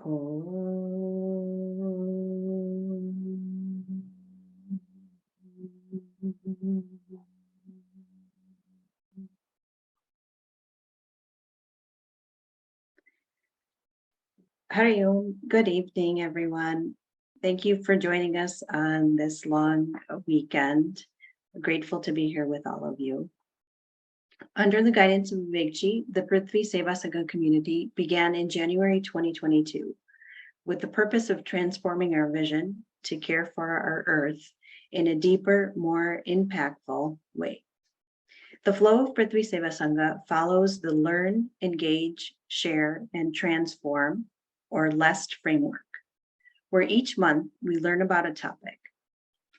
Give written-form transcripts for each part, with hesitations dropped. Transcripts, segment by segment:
Om. Hari Om. Good evening, everyone. Thank you for joining us on this long weekend. We're grateful to be here with all of you. Under the guidance of Vivekji, the Prthvi Sevasanga community began in January 2022 with the purpose of transforming our vision to care for our earth in a deeper, more impactful way. The flow of Prithvi Sevasanga follows the learn, engage, share, and transform, or LEST framework, where each month we learn about a topic.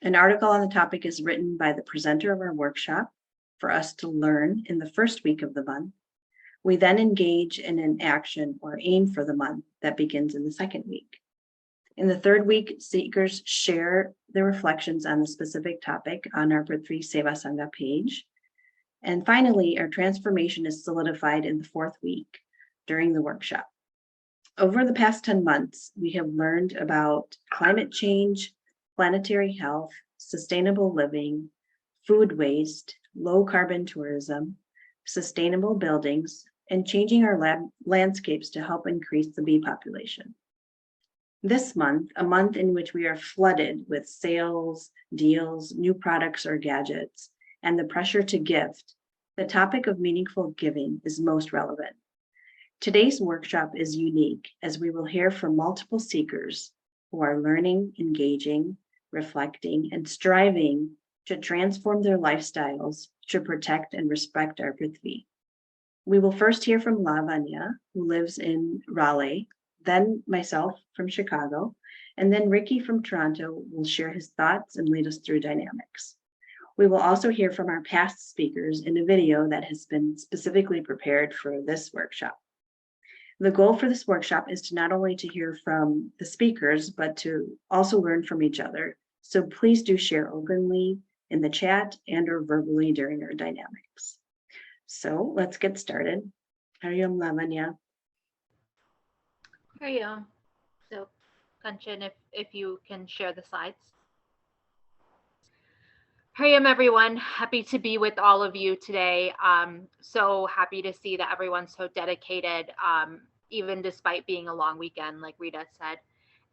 An article on the topic is written by the presenter of our workshop for us to learn in the first week of the month. We then engage in an action or aim for the month that begins in the second week. In the third week, seekers share their reflections on the specific topic on our Prithvi Sevasanga page. And finally, our transformation is solidified in the fourth week during the workshop. Over the past 10 months, we have learned about climate change, planetary health, sustainable living, food waste, low carbon tourism, sustainable buildings, and changing our landscapes to help increase the bee population. This month, a month in which we are flooded with sales, deals, new products or gadgets, and the pressure to gift, the topic of meaningful giving is most relevant. Today's workshop is unique as we will hear from multiple seekers who are learning, engaging, reflecting, and striving to transform their lifestyles to protect and respect our Prithvi. We will first hear from Lavanya, who lives in Raleigh, then myself from Chicago, and then Ricky from Toronto will share his thoughts and lead us through dynamics. We will also hear from our past speakers in a video that has been specifically prepared for this workshop. The goal for this workshop is to not only to hear from the speakers, but to also learn from each other. So please do share openly in the chat and or verbally during our dynamics. So let's get started. Hari Om, Lavanya. Here you go. So, Kanchan, if you can share the slides. Here I am, everyone. Happy to be with all of you today. So happy to see that everyone's so dedicated, even despite being a long weekend, like Rita said.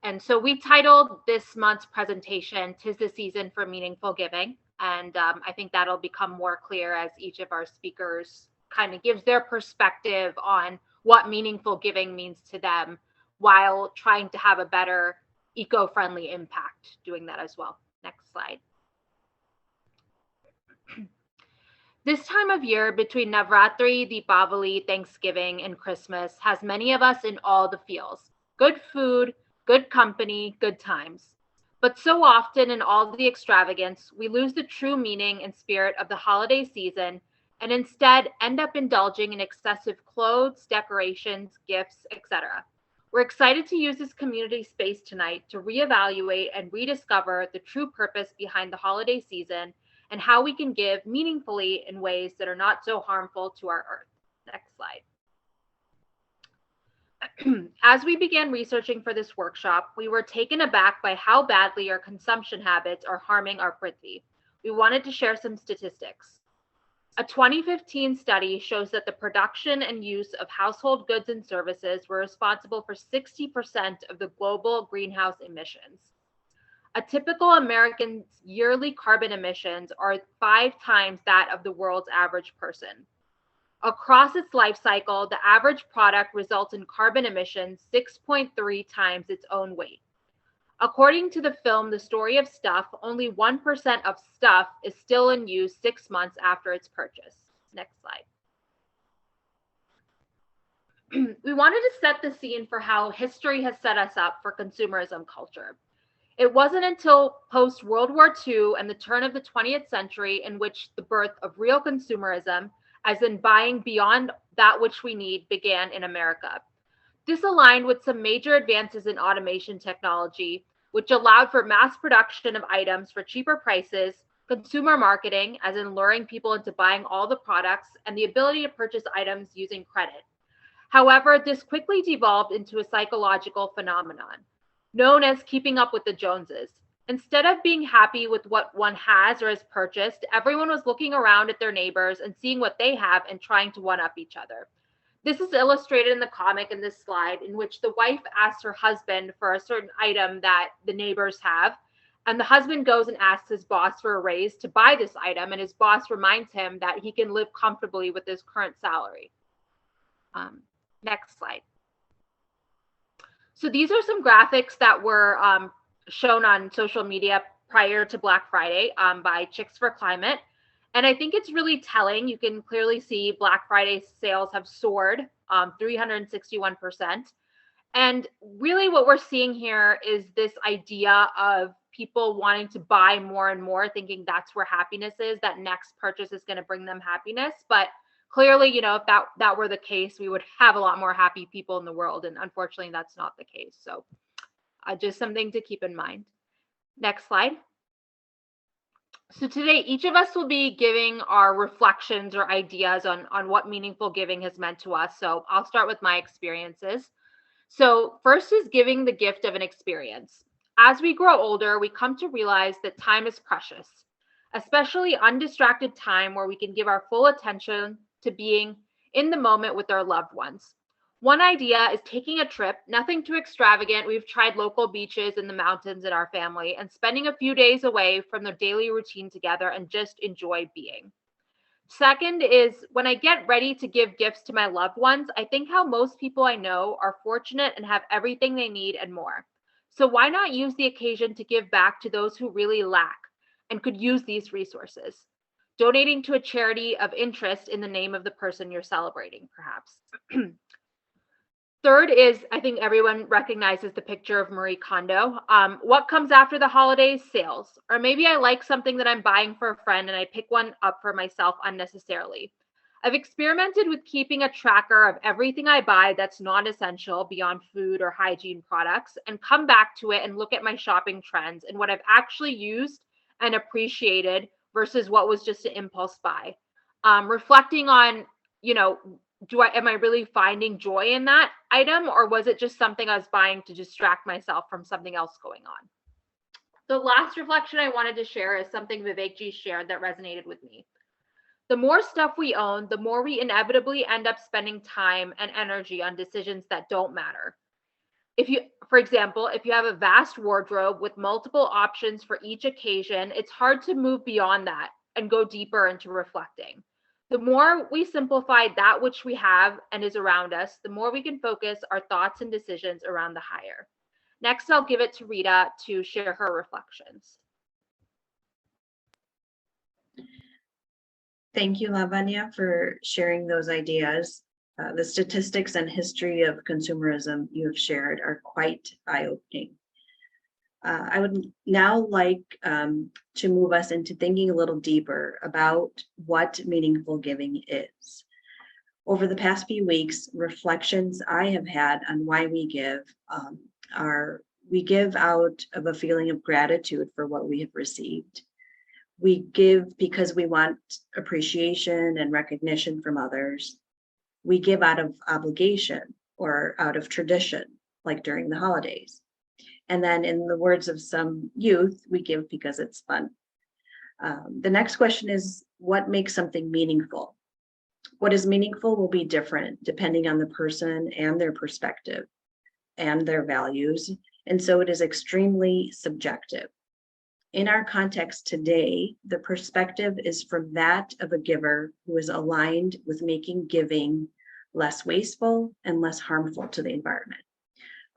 And so we titled this month's presentation, "'Tis the Season for Meaningful Giving." And I think that'll become more clear as each of our speakers kind of gives their perspective on what meaningful giving means to them while trying to have a better eco-friendly impact doing that as well. Next slide. This time of year between Navratri, Deepavali, Thanksgiving, and Christmas has many of us in all the feels. Good food, good company, good times. But so often in all the extravagance, we lose the true meaning and spirit of the holiday season and instead end up indulging in excessive clothes, decorations, gifts, etc. We're excited to use this community space tonight to reevaluate and rediscover the true purpose behind the holiday season and how we can give meaningfully in ways that are not so harmful to our earth. Next slide. As we began researching for this workshop, we were taken aback by how badly our consumption habits are harming our Prithvi. We wanted to share some statistics. A 2015 study shows that the production and use of household goods and services were responsible for 60% of the global greenhouse emissions. A typical American's yearly carbon emissions are 5 times that of the world's average person. Across its life cycle, the average product results in carbon emissions 6.3 times its own weight. According to the film The Story of Stuff, only 1% of stuff is still in use 6 months after its purchase. Next slide. We wanted to set the scene for how history has set us up for consumerism culture. It wasn't until post-World War II and the turn of the 20th century in which the birth of real consumerism, as in buying beyond that which we need, began in America. This aligned with some major advances in automation technology, which allowed for mass production of items for cheaper prices, consumer marketing, as in luring people into buying all the products, and the ability to purchase items using credit. However, this quickly devolved into a psychological phenomenon known as keeping up with the Joneses. Instead of being happy with what one has or has purchased, everyone was looking around at their neighbors and seeing what they have and trying to one up each other. This is illustrated in the comic in this slide, in which the wife asks her husband for a certain item that the neighbors have, and the husband goes and asks his boss for a raise to buy this item, and his boss reminds him that he can live comfortably with his current salary. Next slide. So these are some graphics that were shown on social media prior to Black Friday by Chicks for Climate. And I think it's really telling. You can clearly see Black Friday sales have soared 361%. And really what we're seeing here is this idea of people wanting to buy more and more, thinking that's where happiness is, that next purchase is going to bring them happiness. But clearly, you know, if that were the case, we would have a lot more happy people in the world. And unfortunately, that's not the case. So just something to keep in mind. Next slide. So today, each of us will be giving our reflections or ideas on what meaningful giving has meant to us. So I'll start with my experiences. So first is giving the gift of an experience. As we grow older, we come to realize that time is precious, especially undistracted time where we can give our full attention to being in the moment with our loved ones. One idea is taking a trip, nothing too extravagant. We've tried local beaches in the mountains in our family and spending a few days away from the daily routine together and just enjoy being. Second is when I get ready to give gifts to my loved ones, I think how most people I know are fortunate and have everything they need and more. So why not use the occasion to give back to those who really lack and could use these resources? Donating to a charity of interest in the name of the person you're celebrating, perhaps. Third is, I think everyone recognizes the picture of Marie Kondo. What comes after the holidays? Sales. Or maybe I like something that I'm buying for a friend and I pick one up for myself unnecessarily. I've experimented with keeping a tracker of everything I buy that's non-essential beyond food or hygiene products and come back to it and look at my shopping trends and what I've actually used and appreciated versus what was just an impulse buy. Reflecting on, you know, am I really finding joy in that item, or was it just something I was buying to distract myself from something else going on? The last reflection I wanted to share is something Vivekji shared that resonated with me. The more stuff we own, the more we inevitably end up spending time and energy on decisions that don't matter. For example, if you have a vast wardrobe with multiple options for each occasion, it's hard to move beyond that and go deeper into reflecting. The more we simplify that which we have and is around us, the more we can focus our thoughts and decisions around the higher. Next, I'll give it to Rita to share her reflections. Thank you, Lavanya, for sharing those ideas. The statistics and history of consumerism you have shared are quite eye-opening. I would now like to move us into thinking a little deeper about what meaningful giving is. Over the past few weeks, reflections I have had on why we give are we give out of a feeling of gratitude for what we have received. We give because we want appreciation and recognition from others. We give out of obligation or out of tradition, like during the holidays. And then in the words of some youth, we give because it's fun. The next question is, what makes something meaningful? What is meaningful will be different depending on the person and their perspective and their values. And so it is extremely subjective. In our context today, the perspective is from that of a giver who is aligned with making giving less wasteful and less harmful to the environment.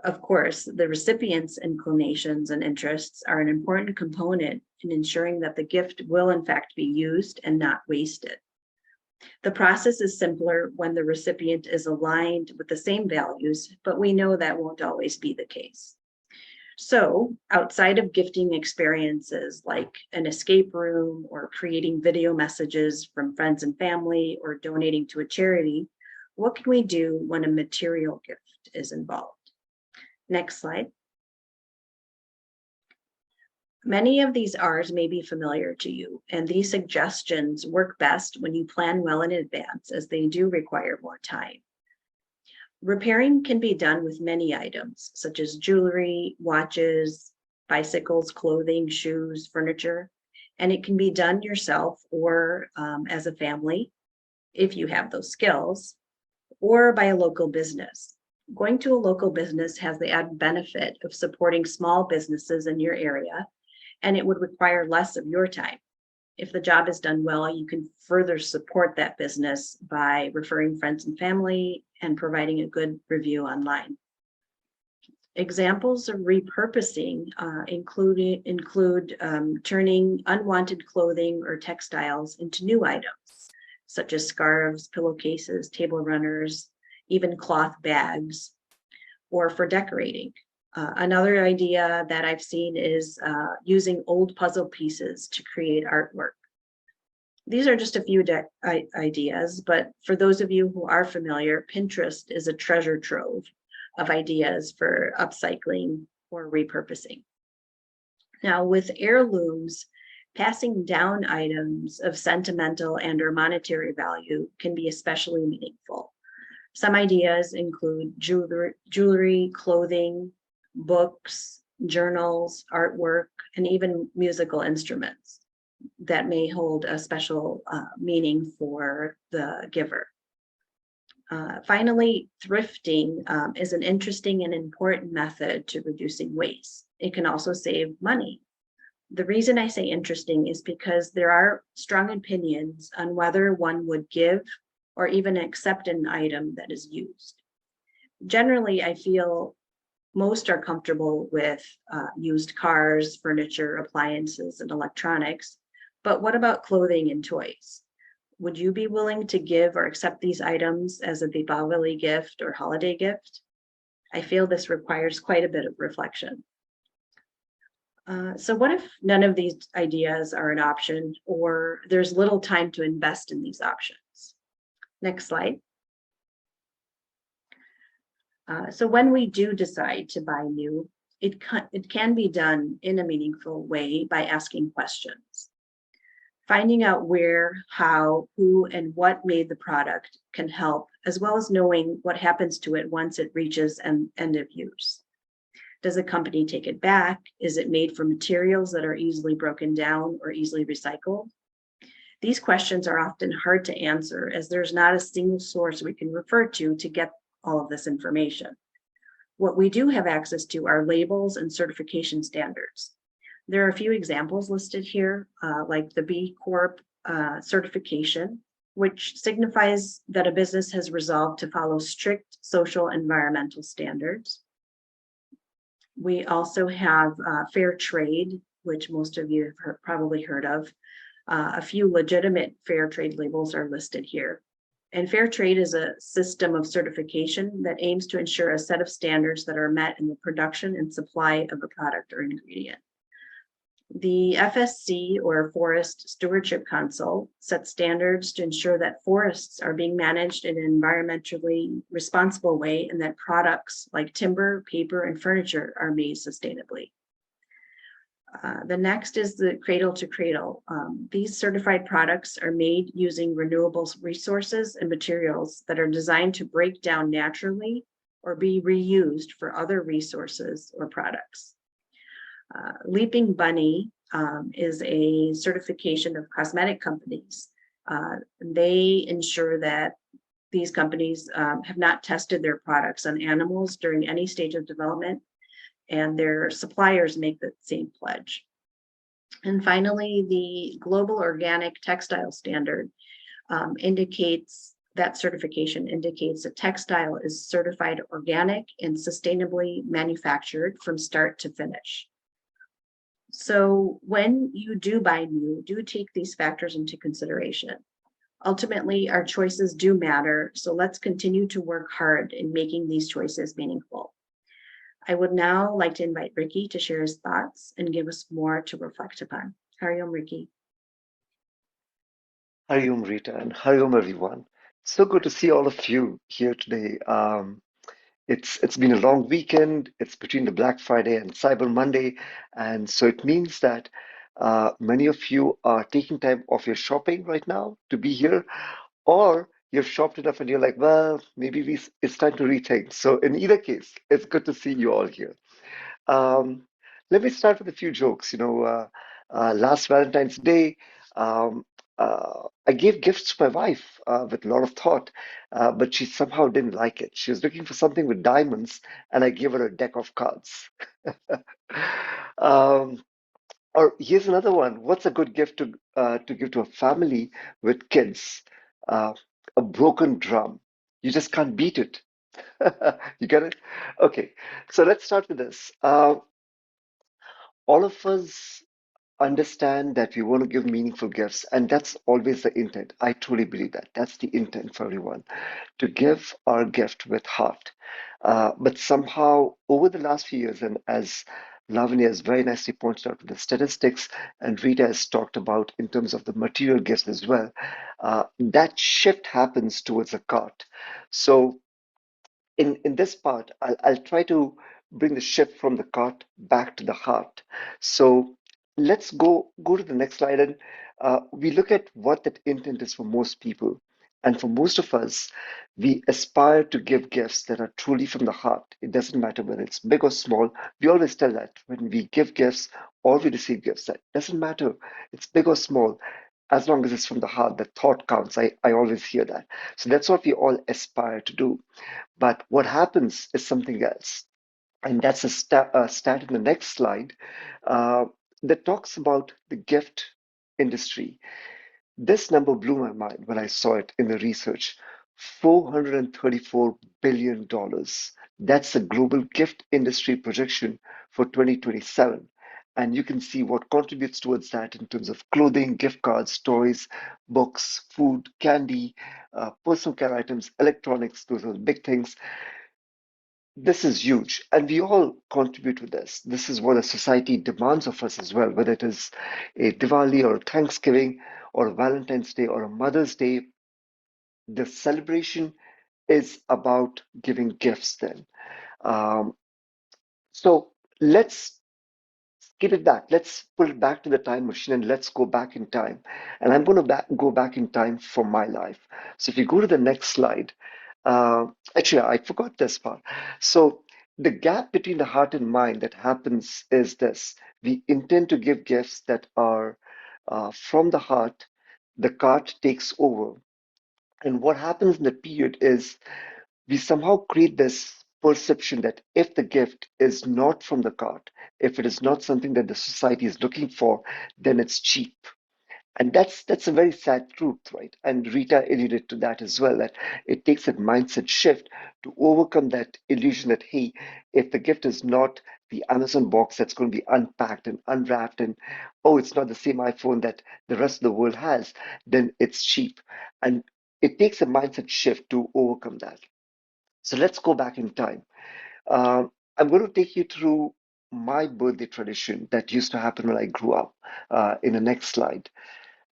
Of course, the recipient's inclinations and interests are an important component in ensuring that the gift will in fact be used and not wasted. The process is simpler when the recipient is aligned with the same values, but we know that won't always be the case. So, outside of gifting experiences like an escape room or creating video messages from friends and family or donating to a charity, what can we do when a material gift is involved? Next slide. Many of these R's may be familiar to you, and these suggestions work best when you plan well in advance, as they do require more time. Repairing can be done with many items, such as jewelry, watches, bicycles, clothing, shoes, furniture, and it can be done yourself or as a family if you have those skills, or by a local business. Going to a local business has the added benefit of supporting small businesses in your area, and it would require less of your time. If the job is done well, you can further support that business by referring friends and family and providing a good review online. Examples of repurposing include turning unwanted clothing or textiles into new items, such as scarves, pillowcases, table runners, even cloth bags, or for decorating. Another idea that I've seen is using old puzzle pieces to create artwork. These are just a few ideas, but for those of you who are familiar, Pinterest is a treasure trove of ideas for upcycling or repurposing. Now, with heirlooms, passing down items of sentimental and or monetary value can be especially meaningful. Some ideas include jewelry, clothing, books, journals, artwork, and even musical instruments that may hold a special meaning for the giver. Finally, thrifting is an interesting and important method to reducing waste. It can also save money. The reason I say interesting is because there are strong opinions on whether one would give or even accept an item that is used. Generally, I feel most are comfortable with used cars, furniture, appliances, and electronics. But what about clothing and toys? Would you be willing to give or accept these items as a Deepavali gift or holiday gift? I feel this requires quite a bit of reflection. So what if none of these ideas are an option, or there's little time to invest in these options? Next slide. So when we do decide to buy new, it can be done in a meaningful way by asking questions. Finding out where, how, who, and what made the product can help, as well as knowing what happens to it once it reaches an end of use. Does a company take it back? Is it made from materials that are easily broken down or easily recycled? These questions are often hard to answer, as there's not a single source we can refer to get all of this information. What we do have access to are labels and certification standards. There are a few examples listed here, like the B Corp certification, which signifies that a business has resolved to follow strict social environmental standards. We also have fair trade, which most of you have probably heard of. A few legitimate fair trade labels are listed here. And fair trade is a system of certification that aims to ensure a set of standards that are met in the production and supply of a product or ingredient. The FSC, or Forest Stewardship Council, sets standards to ensure that forests are being managed in an environmentally responsible way and that products like timber, paper, and furniture are made sustainably. The next is the cradle to cradle. These certified products are made using renewable resources and materials that are designed to break down naturally or be reused for other resources or products. Leaping Bunny is a certification of cosmetic companies. They ensure that these companies have not tested their products on animals during any stage of development, and their suppliers make the same pledge. And finally, the Global Organic Textile Standard that certification indicates a textile is certified organic and sustainably manufactured from start to finish. So when you do buy new, do take these factors into consideration. Ultimately, our choices do matter, so let's continue to work hard in making these choices meaningful. I would now like to invite Ricky to share his thoughts and give us more to reflect upon. Hariom, Ricky. Hariom Rita and Hariom everyone. So good to see all of you here today. It's been a long weekend. It's between the Black Friday and Cyber Monday, and so it means that many of you are taking time off your shopping right now to be here, or you've shopped enough and you're like, well, maybe it's time to rethink. So in either case, it's good to see you all here. Um, Let me start with a few jokes. Last Valentine's Day, um, I gave gifts to my wife with a lot of thought, but she somehow didn't like it. She was looking for something with diamonds, and I gave her a deck of cards. Um, or here's another one. What's a good gift to give to a family with kids? Uh, a broken drum. You just can't beat it. You get it? Okay, so let's start with this. All of us understand that we want to give meaningful gifts, and that's always the intent. I truly believe that. That's the intent for everyone to give our gift with heart. But somehow, over the last few years, and as Lavanya has very nicely pointed out with the statistics, and Rita has talked about in terms of the material gifts as well, that shift happens towards a cart. So, in this part, I'll try to bring the shift from the cart back to the heart. So let's go to the next slide, and we look at what that intent is for most people. And for most of us, we aspire to give gifts that are truly from the heart. It doesn't matter whether it's big or small. We always tell that when we give gifts or we receive gifts, that doesn't matter. It's big or small. As long as it's from the heart, the thought counts. I always hear that. So that's what we all aspire to do. But what happens is something else. And that's a stat in the next slide uh, that talks about the gift industry. This number blew my mind when I saw it in the research. $434 billion. Dollars. That's the global gift industry projection for 2027. And you can see what contributes towards that in terms of clothing, gift cards, toys, books, food, candy, personal care items, electronics. Those are the big things. This is huge, and we all contribute to this. This is what a society demands of us as well, whether it is a Diwali or a Thanksgiving or a Valentine's Day or a Mother's Day. The celebration is about giving gifts then. Um, so let's skip it back. Let's put it back to the time machine and let's go back in time. And I'm going to go back in time for my life. So if you go to the next slide, uh, actually, I forgot this part. So the gap between the heart and mind that happens is this. We intend to give gifts that are from the heart. The cart takes over. And what happens in the period is we somehow create this perception that if the gift is not from the cart, if it is not something that the society is looking for, then it's cheap. And that's a very sad truth, right? And Rita alluded to that as well, that it takes that mindset shift to overcome that illusion that, hey, if the gift is not the Amazon box that's going to be unpacked and unwrapped, and oh, it's not the same iPhone that the rest of the world has, then it's cheap. And it takes a mindset shift to overcome that. So let's go back in time. I'm going to take you through my birthday tradition that used to happen when I grew up in the next slide.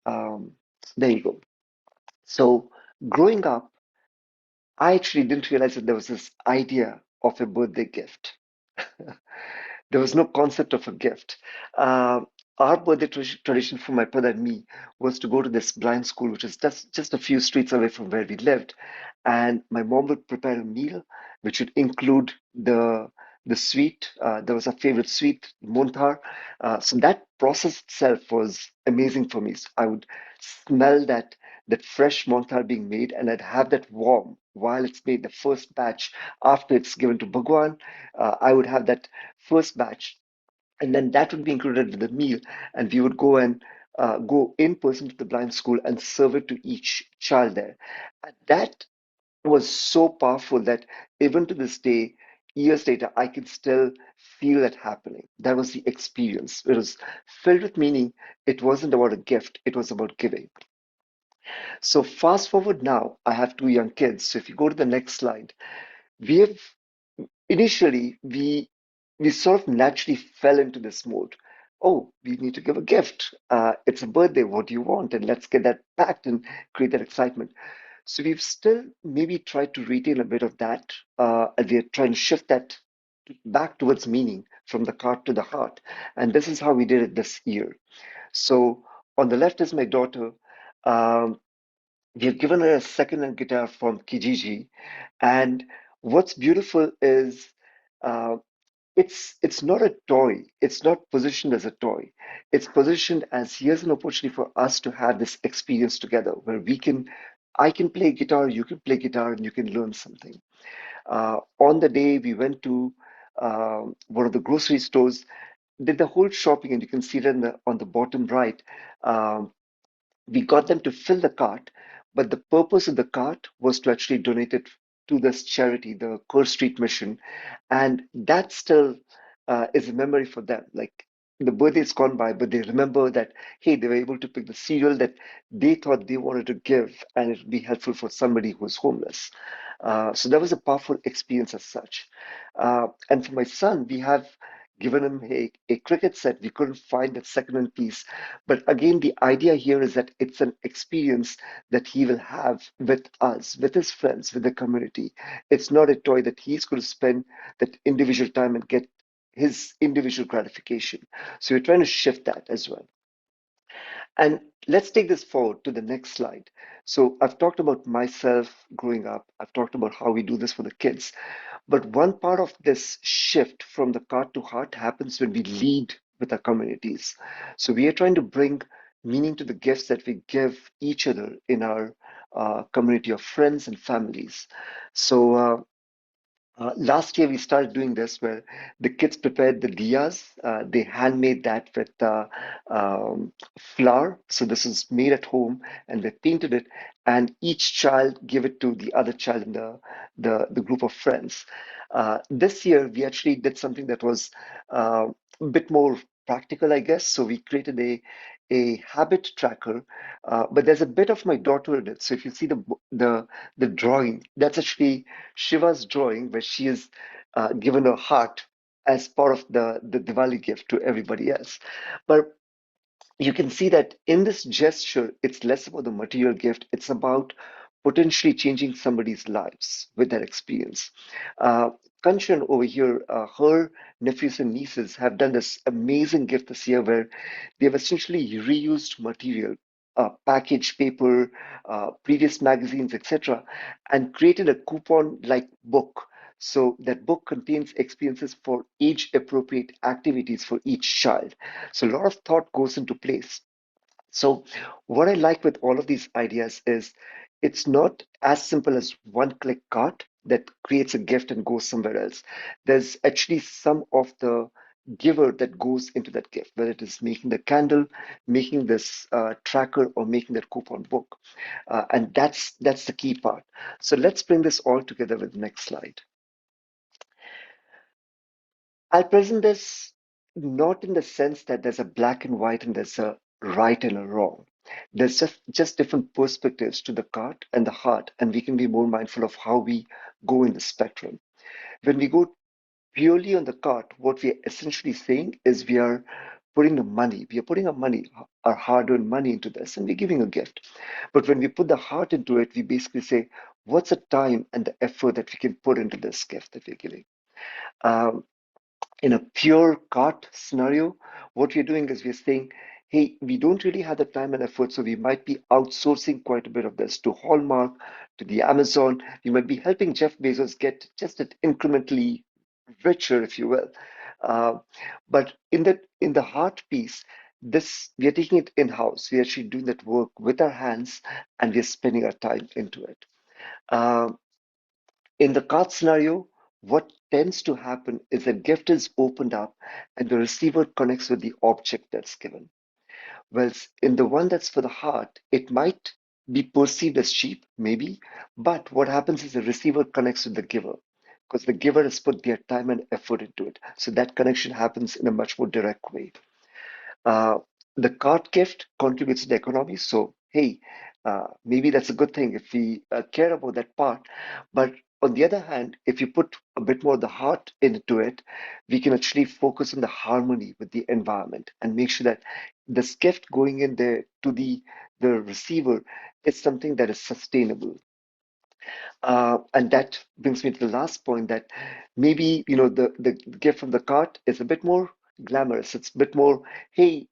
Um, there you go. So, growing up, I actually didn't realize that there was this idea of a birthday gift. There was no concept of a gift. Uh, our birthday tradition for my brother and me was to go to this blind school, which is just a few streets away from where we lived. And my mom would prepare a meal, which would include the sweet. There was a favorite sweet, montar. So that process itself was amazing for me. So I would smell that fresh montar being made, and I'd have that warm while it's made, the first batch after it's given to Bhagwan. I would have that first batch, and then that would be included with the meal, and we would go and go in person to the blind school and serve it to each child there. And that was so powerful that even to this day, years later, I can still feel that happening. That was the experience. It was filled with meaning. It wasn't about a gift, it was about giving. So fast forward now, I have two young kids. So if you go to the next slide, we have initially we sort of naturally fell into this mode. Oh, we need to give a gift. It's a birthday. What do you want? And let's get that packed and create that excitement. So we've still maybe tried to retain a bit of that, and we're trying to shift that back towards meaning from the cart to the heart. And this is how we did it this year. So on the left is my daughter. Um, We have given her a second-hand guitar from Kijiji, and what's beautiful is uh, it's not a toy. It's not positioned as a toy. It's positioned as here's an opportunity for us to have this experience together where I can play guitar, you can play guitar, and you can learn something. On the day we went to one of the grocery stores, did the whole shopping, and you can see it on the bottom right. Um, we got them to fill the cart, but the purpose of the cart was to actually donate it to this charity, the Core Street Mission, and that still is a memory for them. Like the birthday's gone by, but they remember that hey, they were able to pick the cereal that they thought they wanted to give, and it would be helpful for somebody who was homeless. So that was a powerful experience as such. And for my son, we have given him a cricket set. We couldn't find that second-hand piece, but again, the idea here is that it's an experience that he will have with us, with his friends, with the community. It's not a toy that he's going to spend that individual time and get his individual gratification. So we're trying to shift that as well. And let's take this forward to the next slide. So I've talked about myself growing up. I've talked about how we do this for the kids. But one part of this shift from the cart to heart happens when we lead with our communities. So we are trying to bring meaning to the gifts that we give each other in our community of friends and families. So last year we started doing this where the kids prepared the diyas. They handmade that with flour. So this is made at home, and they painted it. And each child gave it to the other child in the group of friends. This year we actually did something that was a bit more practical, I guess. So we created a habit tracker, but there's a bit of my daughter in it. So if you see the drawing, that's actually Shiva's drawing where she is given a heart as part of the Diwali gift to everybody else. But you can see that in this gesture, it's less about the material gift, it's about potentially changing somebody's lives with that experience. Uh, Kanchan over here, her nephews and nieces have done this amazing gift this year where they've essentially reused material, packaged paper, previous magazines, etc., and created a coupon-like book. So that book contains experiences for age-appropriate activities for each child. So a lot of thought goes into place. So what I like with all of these ideas is it's not as simple as one click cart that creates a gift and goes somewhere else. There's actually some of the giver that goes into that gift, whether it is making the candle, making this tracker, or making that coupon book. And that's the key part. So let's bring this all together with the next slide. I'll present this not in the sense that there's a black and white and there's a right and a wrong. There's just different perspectives to the cart and the heart, and we can be more mindful of how we go in the spectrum. When we go purely on the cart, what we are essentially saying is we are putting our money, our hard-earned money into this, and we're giving a gift. But when we put the heart into it, we basically say, what's the time and the effort that we can put into this gift that we're giving? Um, in a pure cart scenario, what we're doing is we're saying, hey, we don't really have the time and effort, so we might be outsourcing quite a bit of this to Hallmark, to the Amazon. We might be helping Jeff Bezos get just it incrementally richer, if you will. Uh, but in the heart piece, this we are taking it in-house. We're actually doing that work with our hands, and we're spending our time into it. Uh, in the card scenario, what tends to happen is a gift is opened up and the receiver connects with the object that's given. Whereas in the one that's for the heart, it might be perceived as cheap, maybe, but what happens is the receiver connects with the giver because the giver has put their time and effort into it. So that connection happens in a much more direct way. Uh, the card gift contributes to the economy. So, hey, maybe that's a good thing if we care about that part. But on the other hand, if you put a bit more of the heart into it, we can actually focus on the harmony with the environment and make sure that this gift going in there to the receiver is something that is sustainable. And that brings me to the last point that maybe, the gift from the cart is a bit more glamorous. It's a bit more, hey,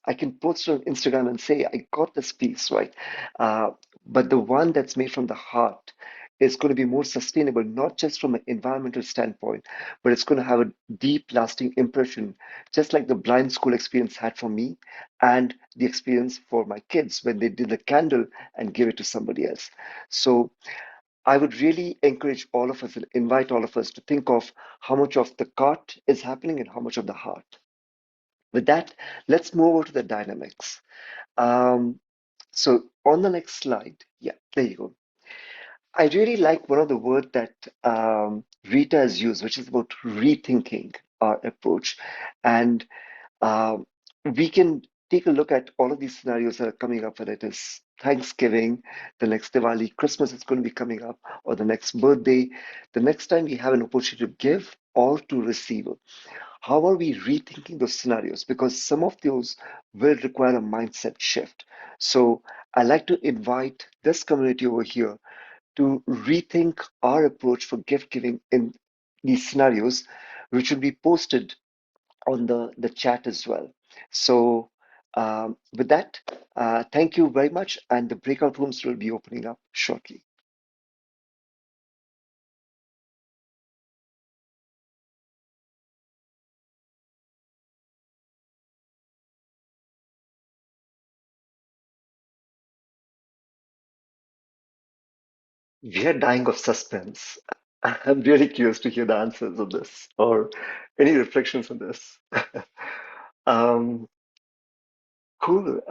I can post on Instagram and say, I got this piece, right? Uh, but the one that's made from the heart is going to be more sustainable, not just from an environmental standpoint, but it's going to have a deep, lasting impression, just like the blind school experience had for me and the experience for my kids when they did the candle and give it to somebody else. So I would really encourage all of us and invite all of us to think of how much of the cart is happening and how much of the heart. With that, let's move over to the dynamics. Um, so on the next slide, yeah, there you go. I really like one of the words that Rita has used, which is about rethinking our approach. And um, we can take a look at all of these scenarios that are coming up, whether it is Thanksgiving, the next Diwali, Christmas is going to be coming up, or the next birthday, the next time we have an opportunity to give or to receive. How are we rethinking those scenarios? Because some of those will require a mindset shift. So I like to invite this community over here to rethink our approach for gift giving in these scenarios, which will be posted on the chat as well. So with that, thank you very much, and the breakout rooms will be opening up shortly. We are dying of suspense. I'm really curious to hear the answers of this or any reflections on this. Um, cool.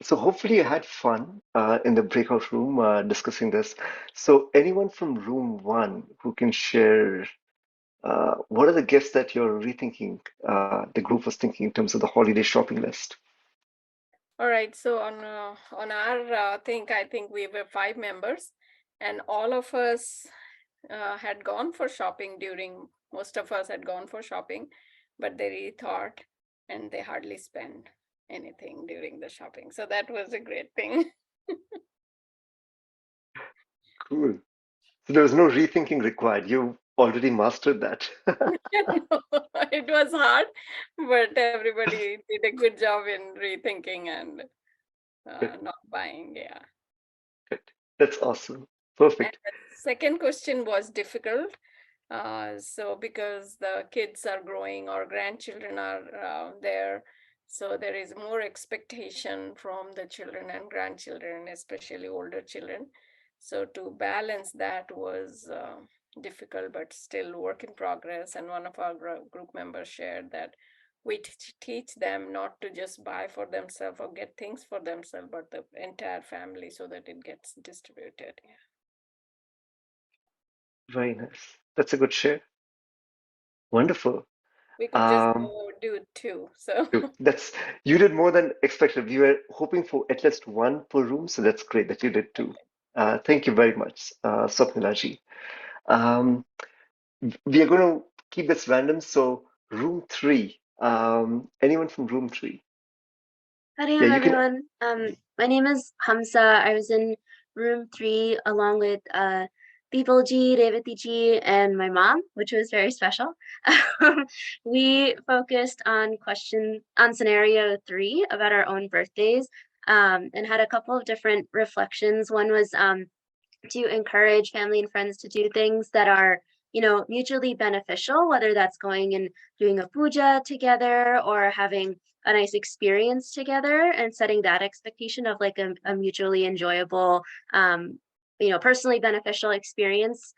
So hopefully you had fun in the breakout room discussing this. So anyone from room one who can share what are the gifts that you're rethinking, the group was thinking in terms of the holiday shopping list? All right. So on our thing, I think we were 5 members, and all of us had gone for shopping during. Most of us had gone for shopping, but they rethought, and they hardly spent anything during the shopping. So that was a great thing. Cool. So there was no rethinking required. You already mastered that. It was hard, but everybody did a good job in rethinking and Good, not buying. Yeah. good. That's awesome. And Perfect. the second question was difficult. So because the kids are growing, our grandchildren are there, so there is more expectation from the children and grandchildren, especially older children. So to balance that was difficult, but still work in progress. And one of our group members shared that we teach them not to just buy for themselves or get things for themselves, but the entire family so that it gets distributed. Yeah. Very nice. That's a good share. Wonderful. We could just Um, do two. So that's you did more than expected. We were hoping for at least one per room, so that's great that you did two. Thank you very much, Swapnilaji. Um, we are going to keep this random. So room three. Anyone from room three? Howdy, Yeah, you can. everyone. My name is Hamza. I was in room 3 along with Deepalji, Revati and my mom, which was very special. We focused on scenario 3 about our own birthdays, and had a couple of different reflections. One was to encourage family and friends to do things that are, mutually beneficial, whether that's going and doing a puja together or having a nice experience together, and setting that expectation of like a mutually enjoyable, personally beneficial experience.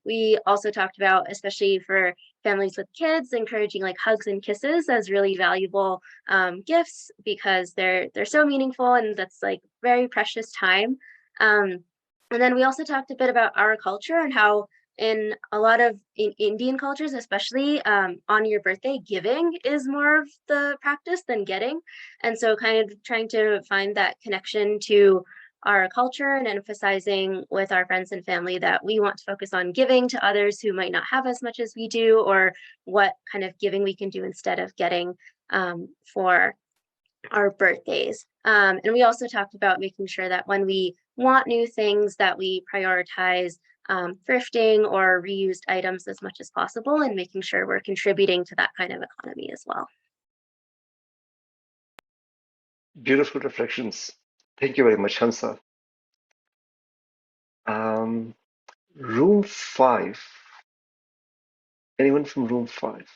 We also talked about, especially for families with kids, encouraging like hugs and kisses as really valuable gifts, because they're so meaningful, and that's like very precious time. um, and then we also talked a bit about our culture and how in a lot of Indian cultures, especially, on your birthday, giving is more of the practice than getting. And so kind of trying to find that connection to our culture and emphasizing with our friends and family that we want to focus on giving to others who might not have as much as we do, or what kind of giving we can do instead of getting, for our birthdays. And we also talked about making sure that when we want new things, that we prioritize thrifting or reused items as much as possible and making sure we're contributing to that kind of economy as well. Beautiful reflections. Thank you very much, Hamsa. Room 5. Anyone from room 5?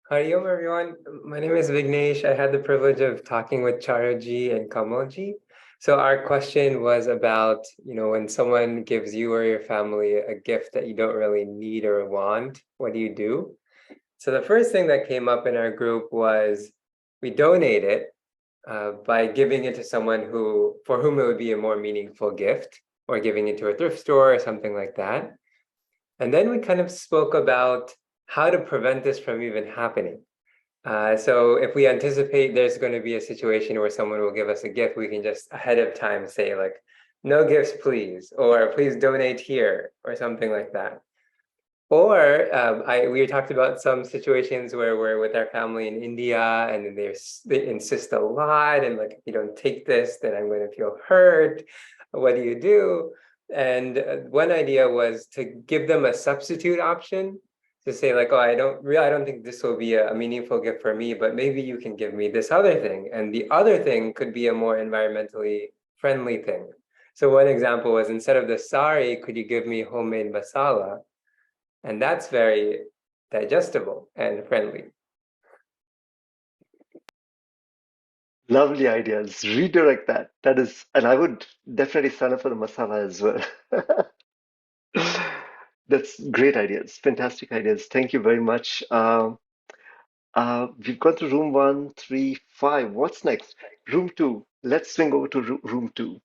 Hari Om, everyone. My name is Vignesh. I had the privilege of talking with Charuji and Kamalji. So our question was about, when someone gives you or your family a gift that you don't really need or want, what do you do? So the first thing that came up in our group was we donate it by giving it to someone for whom it would be a more meaningful gift, or giving it to a thrift store or something like that. And then we kind of spoke about how to prevent this from even happening. So if we anticipate there's going to be a situation where someone will give us a gift, we can just ahead of time say like, no gifts, please, or please donate here, or something like that. Or we talked about some situations where we're with our family in India, and then they insist a lot, and like, if you don't take this, then I'm going to feel hurt. What do you do? And one idea was to give them a substitute option, to say like, oh, I don't think this will be a meaningful gift for me, but maybe you can give me this other thing, and the other thing could be a more environmentally friendly thing. So one example was, instead of the sari, could you give me homemade masala? And that's very digestible and friendly. Lovely ideas. Redirect that. That is, and I would definitely sign up for the masala as well. That's great ideas. Fantastic ideas. Thank you very much. We've got to room 135. What's next? Room 2. Let's swing over to room 2.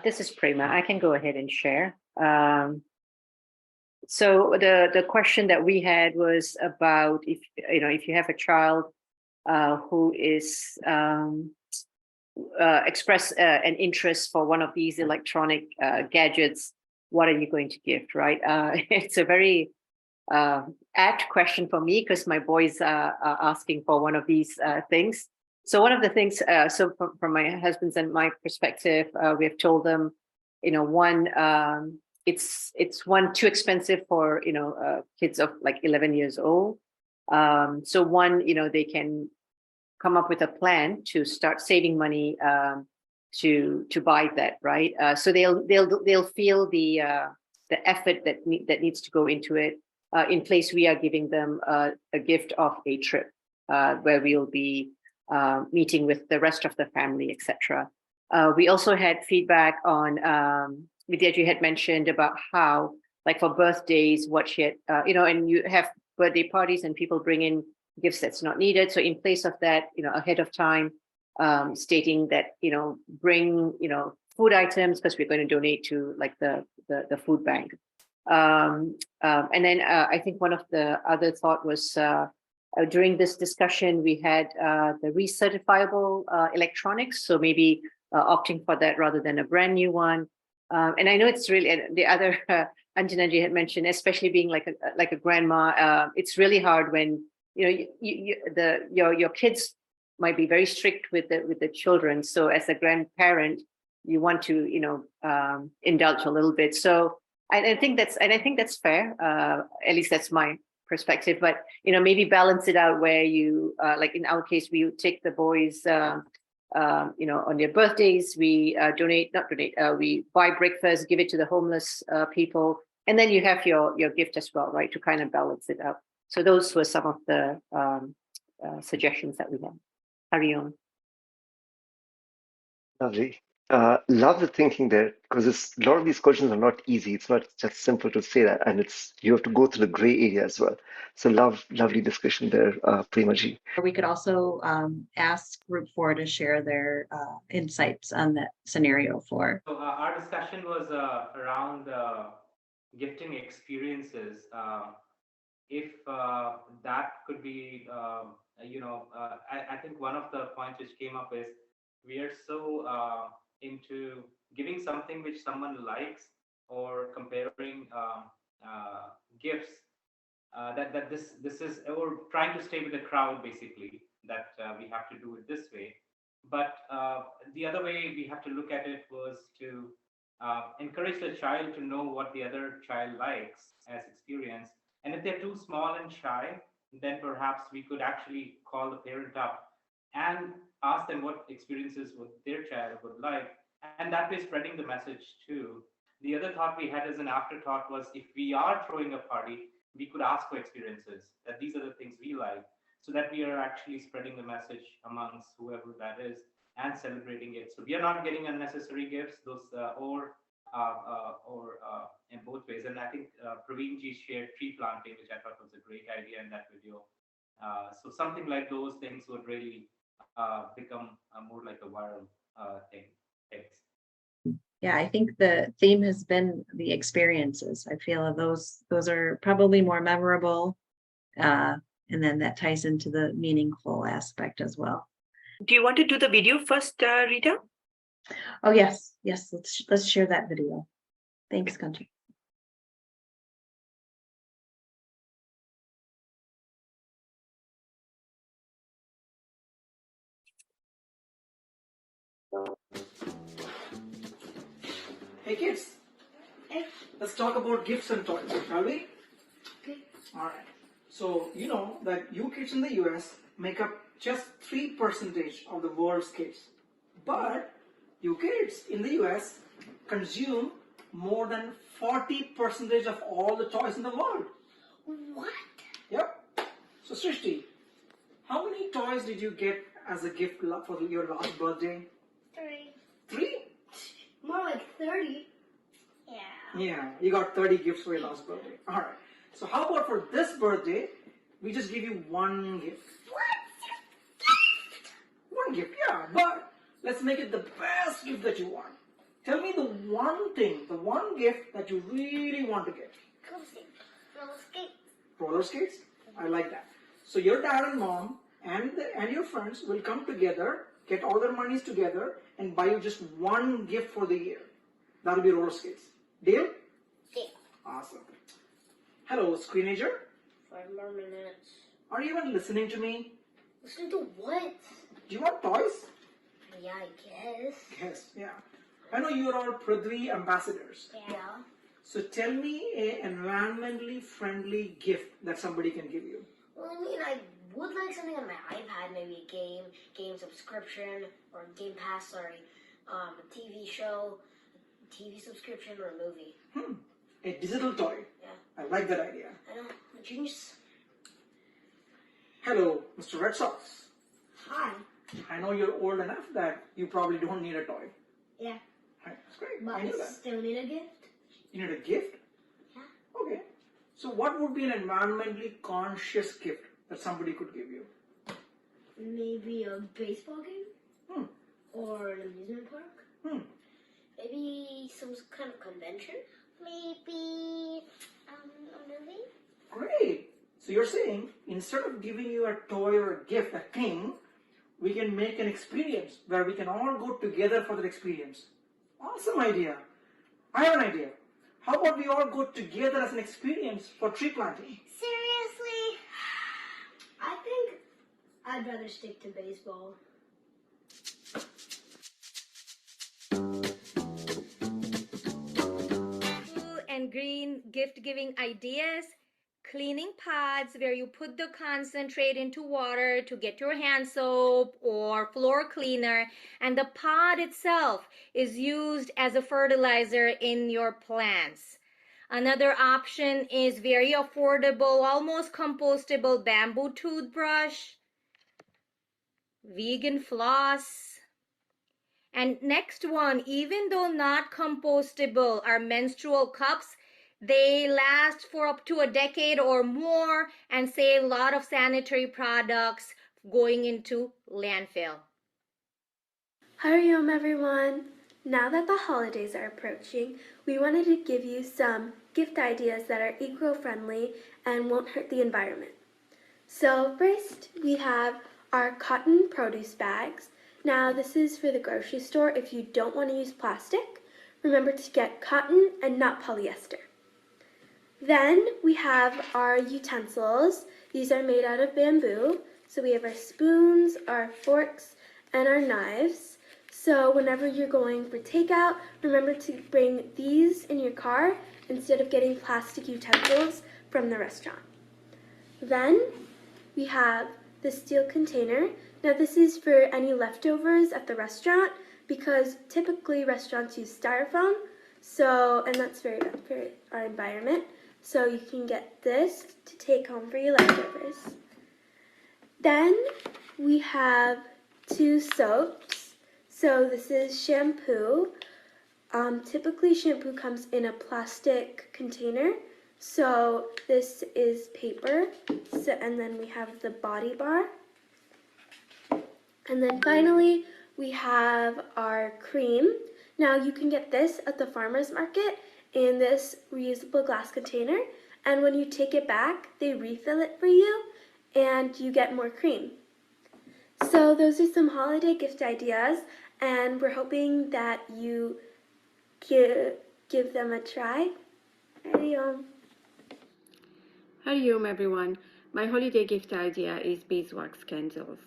This is Prima. I can go ahead and share. So the question that we had was about if you have a child who is express an interest for one of these electronic gadgets, what are you going to gift, right? It's a very apt question for me because my boys are asking for one of these things. So one of the things, so from my husband's and my perspective, we have told them, one, it's one too expensive for kids of like 11 years old. So one, they can come up with a plan to start saving money to buy that, right? So they'll feel the effort that needs to go into it. In place, we are giving them a gift of a trip where we'll be meeting with the rest of the family, etc. We also had feedback on Vidyaji had mentioned about how, like for birthdays, what she had, and you have birthday parties and people bring in gifts that's not needed. So in place of that, ahead of time, stating that, bring, food items because we're going to donate to like the food bank. And then I think one of the other thought was during this discussion, we had the recertifiable electronics. So maybe opting for that rather than a brand new one. And I know it's really, the other Anjanaji had mentioned, especially being like a grandma, it's really hard when, your kids might be very strict with the children. So as a grandparent, you want to, indulge a little bit. So I think that's fair. At least that's my perspective. But maybe balance it out where you, like in our case, we take the boys, on their birthdays, we we buy breakfast, give it to the homeless people, and then you have your gift as well, right, to kind of balance it out. So those were some of the suggestions that we had. Hari Om. Lovely. Love the thinking there because a lot of these questions are not easy. It's not just simple to say that, and you have to go through the gray area as well. So lovely discussion there, Premaji. We could also ask Group 4 to share their insights on that scenario for. So our discussion was around gifting experiences. If that could be, I think one of the points which came up is we are so into giving something which someone likes or comparing gifts that this is, or trying to stay with the crowd basically, that we have to do it this way. But the other way we have to look at it was to encourage the child to know what the other child likes as experience. And if they're too small and shy, then perhaps we could actually call the parent up and ask them what experiences would their child would like, and that way spreading the message too. The other thought we had as an afterthought was, if we are throwing a party, we could ask for experiences, that these are the things we like, so that we are actually spreading the message amongst whoever that is and celebrating it. So we are not getting unnecessary gifts, those in both ways. And I think Praveen ji shared tree planting, which I thought was a great idea in that video. So something like those things would really become more like a viral thing. Thanks. Yeah, I think the theme has been the experiences. I feel those are probably more memorable. And then that ties into the meaningful aspect as well. Do you want to do the video first, Rita? Oh, yes. Let's share that video. Thanks, Country. Hey kids, let's talk about gifts and toys, shall we? Okay. Alright. So, you know that you kids in the US make up just 3% of the world's kids. But you kids in the US consume more than 40% of all the toys in the world. What? Yep. So, Srishti, how many toys did you get as a gift for your last birthday? 3. 3? More like 30. Yeah. Yeah, you got 30 gifts for your last birthday. Alright. So how about for this birthday, we just give you one gift. What? One gift, yeah. But let's make it the best gift that you want. Tell me the one thing, the one gift that you really want to get. Roller skates. Roller skates? I like that. So your dad and mom and your friends will come together, get all their monies together, and buy you just one gift for the year. That'll be roller skates. Deal? Yeah. Awesome. Hello, screenager. 5 more minutes. Are you even listening to me? Listen to what? Do you want toys? Yeah, I guess. Yes, yeah. I know you're all Prthvi ambassadors. Yeah. So tell me an environmentally friendly gift that somebody can give you. Well, I mean, I would like something on my iPad, maybe a game subscription, or Game Pass, sorry, a TV show, a TV subscription, or a movie. A digital toy. Yeah. I like that idea. I know, I'm a genius. Hello, Mr. Red Sox. Hi. I know you're old enough that you probably don't need a toy. Yeah. Right, that's great. But I knew I that. still need a gift? You need a gift? Yeah. Okay. So what would be an environmentally conscious gift that somebody could give you? Maybe a baseball game? Or an amusement park? Maybe some kind of convention? Maybe a movie? Great. So you're saying instead of giving you a toy or a gift, a thing, we can make an experience where we can all go together for that experience. Awesome idea. I have an idea. How about we all go together as an experience for tree planting? Seriously? I think I'd rather stick to baseball. Blue and green gift giving ideas. Cleaning pods where you put the concentrate into water to get your hand soap or floor cleaner, and the pod itself is used as a fertilizer in your plants. Another option is very affordable, almost compostable bamboo toothbrush, vegan floss. And next one, even though not compostable, are menstrual cups. They last for up to a decade or more and save a lot of sanitary products going into landfill. Hariom everyone! Now that the holidays are approaching, we wanted to give you some gift ideas that are eco-friendly and won't hurt the environment. So first, we have our cotton produce bags. Now this is for the grocery store. If you don't want to use plastic, remember to get cotton and not polyester. Then we have our utensils. These are made out of bamboo. So we have our spoons, our forks, and our knives. So whenever you're going for takeout, remember to bring these in your car instead of getting plastic utensils from the restaurant. Then we have the steel container. Now this is for any leftovers at the restaurant because typically restaurants use styrofoam, and that's very bad for our environment. So you can get this to take home for your leftovers. Then we have 2 soaps. So this is shampoo. Typically shampoo comes in a plastic container. So this is paper. And then we have the body bar. And then finally we have our cream. Now you can get this at the farmer's market in this reusable glass container, and when you take it back, they refill it for you and you get more cream. So those are some holiday gift ideas, and we're hoping that you give them a try. Hariom. Hariom everyone. My holiday gift idea is beeswax candles.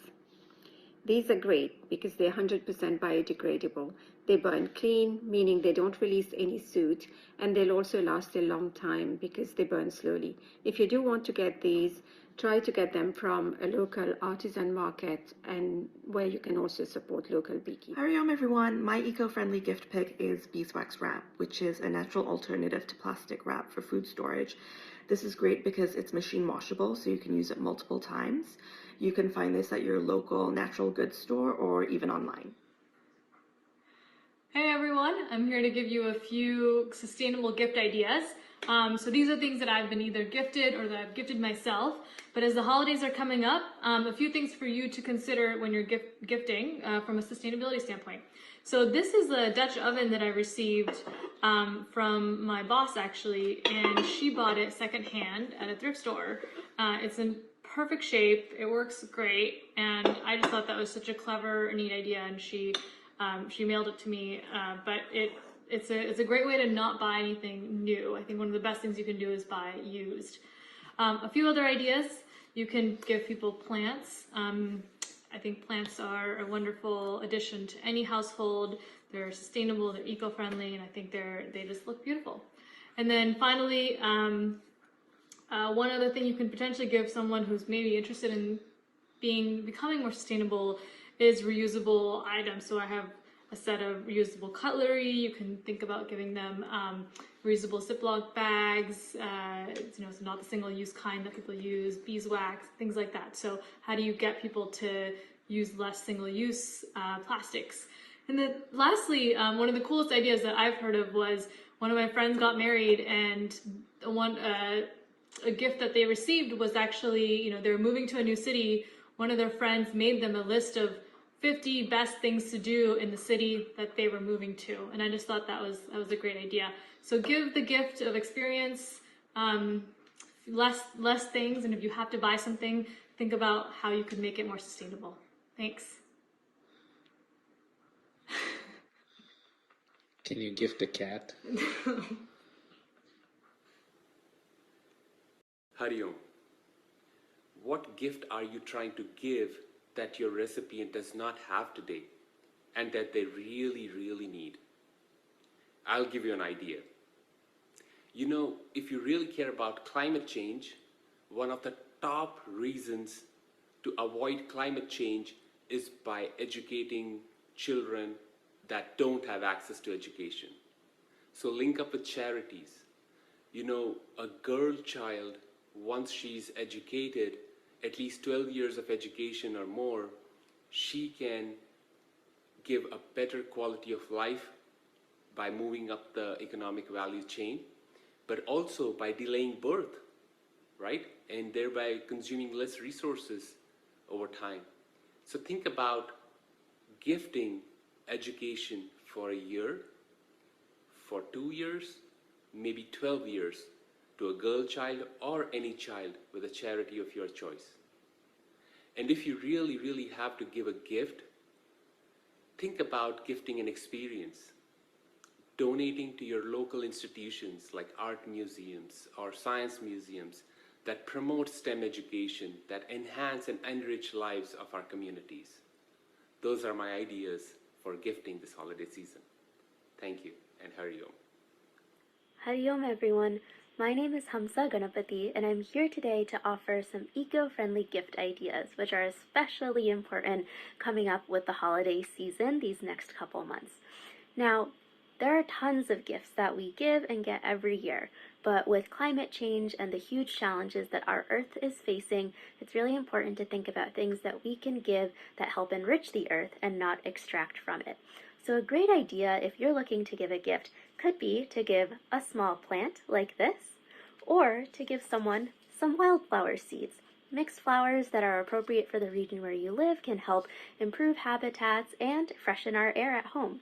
These are great because they're 100% biodegradable. They burn clean, meaning they don't release any soot, and they'll also last a long time because they burn slowly. If you do want to get these, try to get them from a local artisan market and where you can also support local beekeepers. Hariom everyone, my eco-friendly gift pick is beeswax wrap, which is a natural alternative to plastic wrap for food storage. This is great because it's machine washable, so you can use it multiple times. You can find this at your local natural goods store or even online. Hey everyone, I'm here to give you a few sustainable gift ideas. So these are things that I've been either gifted or that I've gifted myself. But as the holidays are coming up, a few things for you to consider when you're gifting from a sustainability standpoint. So this is a Dutch oven that I received from my boss actually, and she bought it secondhand at a thrift store. It's in perfect shape, it works great, and I just thought that was such a clever, neat idea, and she mailed it to me, but it's a great way to not buy anything new. I think one of the best things you can do is buy used. A few other ideas, you can give people plants. I think plants are a wonderful addition to any household. They're sustainable, they're eco-friendly, and I think they just look beautiful. And then finally, one other thing you can potentially give someone who's maybe interested in becoming more sustainable is reusable items. So I have a set of reusable cutlery. You can think about giving them reusable Ziploc bags, so not the single-use kind that people use, beeswax, things like that. So how do you get people to use less single-use plastics? And then lastly, one of the coolest ideas that I've heard of was one of my friends got married, and a gift that they received was actually, they were moving to a new city. One of their friends made them a list of 50 best things to do in the city that they were moving to. And I just thought that was a great idea. So give the gift of experience, less things, and if you have to buy something, think about how you could make it more sustainable. Thanks. Can you gift a cat? Hariom, what gift are you trying to give that your recipient does not have today and that they really, really need? I'll give you an idea. If you really care about climate change, one of the top reasons to avoid climate change is by educating children that don't have access to education. So link up with charities. A girl child, once she's educated, at least 12 years of education or more, she can give a better quality of life by moving up the economic value chain, but also by delaying birth, right? And thereby consuming less resources over time. So think about gifting education for a year, for 2 years, maybe 12 years to a girl child or any child with a charity of your choice. And if you really, really have to give a gift, think about gifting an experience. donating to your local institutions like art museums or science museums that promote STEM education, that enhance and enrich lives of our communities. Those are my ideas for gifting this holiday season. Thank you, and Hari Om. Hari Om, everyone. My name is Hamsa Ganapati, and I'm here today to offer some eco-friendly gift ideas, which are especially important coming up with the holiday season these next couple months. Now, there are tons of gifts that we give and get every year, but with climate change and the huge challenges that our Earth is facing, it's really important to think about things that we can give that help enrich the Earth and not extract from it. So a great idea if you're looking to give a gift could be to give a small plant like this, or to give someone some wildflower seeds. Mixed flowers that are appropriate for the region where you live can help improve habitats and freshen our air at home.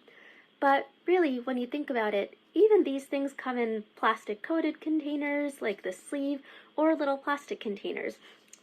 But really, when you think about it, even these things come in plastic-coated containers like the sleeve or little plastic containers,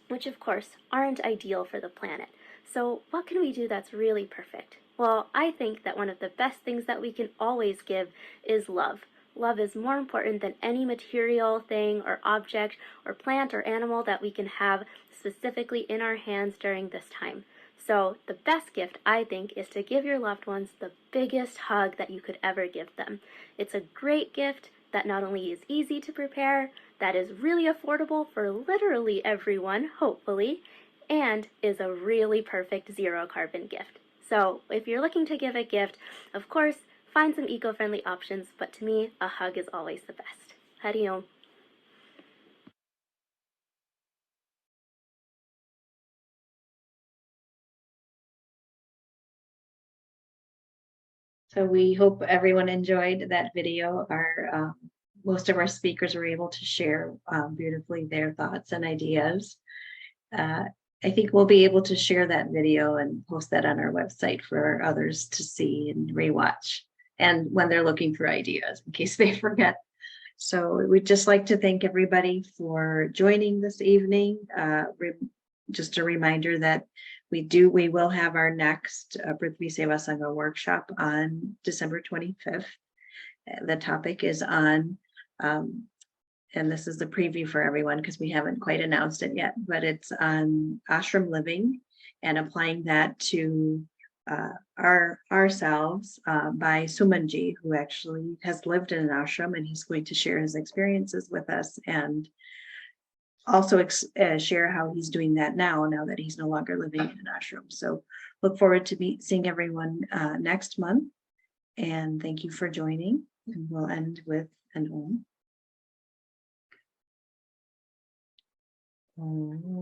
which of course aren't ideal for the planet. So what can we do that's really perfect? Well, I think that one of the best things that we can always give is love. Love is more important than any material thing or object or plant or animal that we can have specifically in our hands during this time. So the best gift, I think, is to give your loved ones the biggest hug that you could ever give them. It's a great gift that not only is easy to prepare, that is really affordable for literally everyone, hopefully, and is a really perfect zero carbon gift. So if you're looking to give a gift, of course, find some eco-friendly options, but to me, a hug is always the best. Hari Om. So we hope everyone enjoyed that video. Most of our speakers were able to share beautifully their thoughts and ideas. I think we'll be able to share that video and post that on our website for others to see and rewatch, and when they're looking for ideas in case they forget. So we'd just like to thank everybody for joining this evening. Just a reminder that we will have our next Prthvi Sevasanga workshop on December 25th. The topic is on, and this is the preview for everyone because we haven't quite announced it yet, but it's on ashram living and applying that to ourselves by Sumanji, who actually has lived in an ashram, and he's going to share his experiences with us and also share how he's doing that now that he's no longer living in an ashram. So look forward to seeing everyone next month, and thank you for joining, and we'll end with an Om. Om.